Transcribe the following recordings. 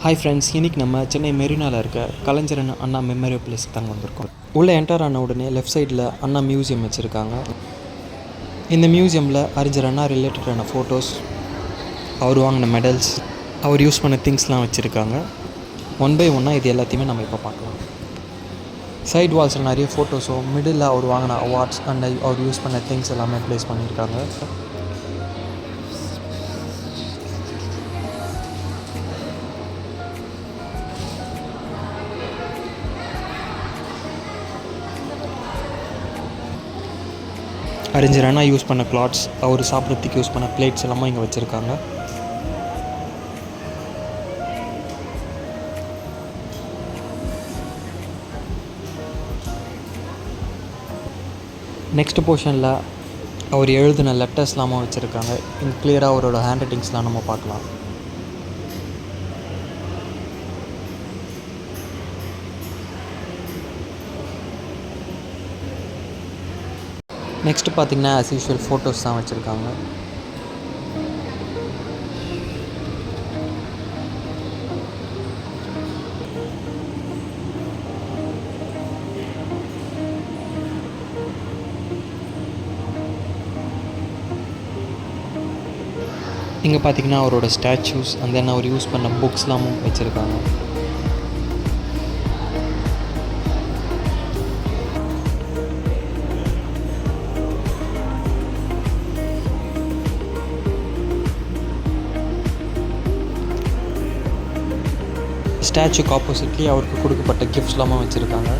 Hi friends, இன்றைக்கி நம்ம சென்னை மெரினாவில் இருக்க கலைஞர் அண்ணா மெமோரியல் பிளேஸ்க்கு தாங்க வந்திருக்கோம். உள்ளே என்டர் ஆன உடனே லெஃப்ட் சைடில் அண்ணா மியூசியம் வச்சுருக்காங்க. இந்த மியூசியமில் அறிஞர் அண்ணா ரிலேட்டடான ஃபோட்டோஸ், அவர் வாங்கின மெடல்ஸ், அவர் யூஸ் பண்ண திங்ஸ்லாம் வச்சுருக்காங்க. ஒன் பை ஒன்னாக இது எல்லாத்தையுமே நம்ம இப்போ பார்க்கலாம். சைட் வால்ஸில் நிறைய ஃபோட்டோஸும், மிடில் அவர் வாங்கின அவார்ட்ஸ் அண்ட் அவர் யூஸ் பண்ண திங்ஸ் எல்லாமே ப்ளேஸ் பண்ணியிருக்காங்க. அறிஞர் அண்ணா யூஸ் பண்ண கிளாத்ஸ், அவர் சாப்பிட்றதுக்கு யூஸ் பண்ண பிளேட்ஸ் எல்லாமே இங்கே வச்சுருக்காங்க. நெக்ஸ்ட் போர்ஷனில் அவர் எழுதின லெட்டர்ஸ்லாமும் வச்சுருக்காங்க. இங்கே கிளியராக அவரோட ஹேண்ட் ரைட்டிங்ஸ்லாம் நம்ம பார்க்கலாம். நெக்ஸ்ட்டு பார்த்திங்கன்னா ஆஸ் யூஷுவல் ஃபோட்டோஸ் தான் வச்சுருக்காங்க. இங்கே பார்த்திங்கன்னா அவரோட ஸ்டாச்சூஸ் அண்ட் தென் அவர் யூஸ் பண்ண புக்ஸ்லாமும் வச்சுருக்காங்க. ஸ்டாச்சுக்கு ஆப்போசிட்லேயே அவருக்கு கொடுக்கப்பட்ட கிஃப்ட்ஸ்லாமா வச்சுருக்காங்க.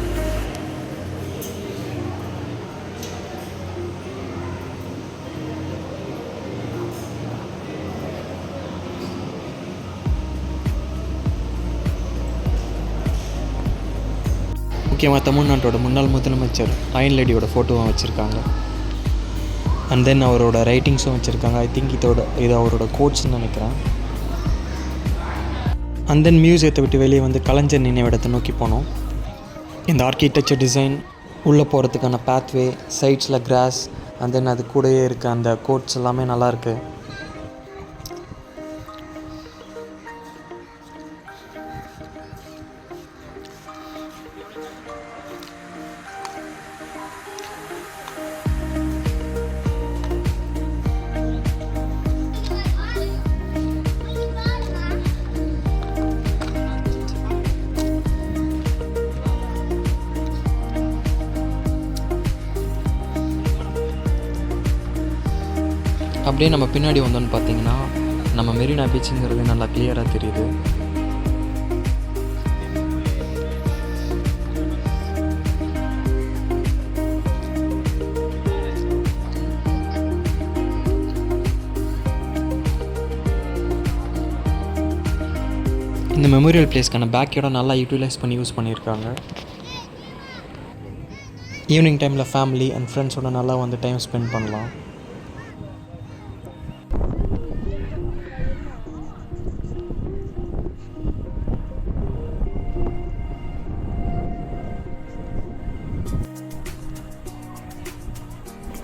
முக்கியமாக தமிழ்நாட்டோட முன்னாள் முதலமைச்சர் அயன் லேடியோட ஃபோட்டோவும் வச்சுருக்காங்க. அண்ட் தென் அவரோட ரைட்டிங்ஸும் வச்சுருக்காங்க. ஐ திங்க் இது அவரோட கோட்ஸ்ன்னு நினைக்கிறேன். அண்ட் தென் மியூசியத்தை விட்டு வெளியே வந்து கலைஞர் நினைவிடத்தை நோக்கி போனோம். இந்த ஆர்கிடெக்சர் டிசைன், உள்ளே போகிறதுக்கான பேத்வே, சைட்ஸில் கிராஸ், அண்ட் தென் அது கூடயே இருக்க அந்த கோட்ஸ் எல்லாமே நல்லாயிருக்கு. அப்படியே நம்ம பின்னாடி வந்தோன்னு பார்த்தீங்கன்னா நம்ம மெரினா பீச்சுங்கிறது நல்லா கிளியராக தெரியுது. இந்த மெமோரியல் பிளேஸ்க்கான பேக்கையோட நல்லா யூட்டிலைஸ் பண்ணி யூஸ் பண்ணியிருக்காங்க. ஈவினிங் டைமில் ஃபேமிலி அண்ட் ஃப்ரெண்ட்ஸோட நல்லா வந்து டைம் ஸ்பெண்ட் பண்ணலாம்.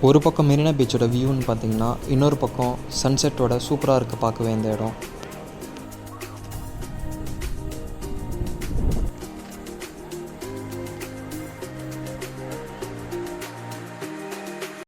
ஒரு பக்கம் மெரினா பீச்சோட வியூன்னு பார்த்தீங்கன்னா, இன்னொரு பக்கம் சன்செட்டோட சூப்பராக இருக்குது பார்க்கவே இந்த இடம்.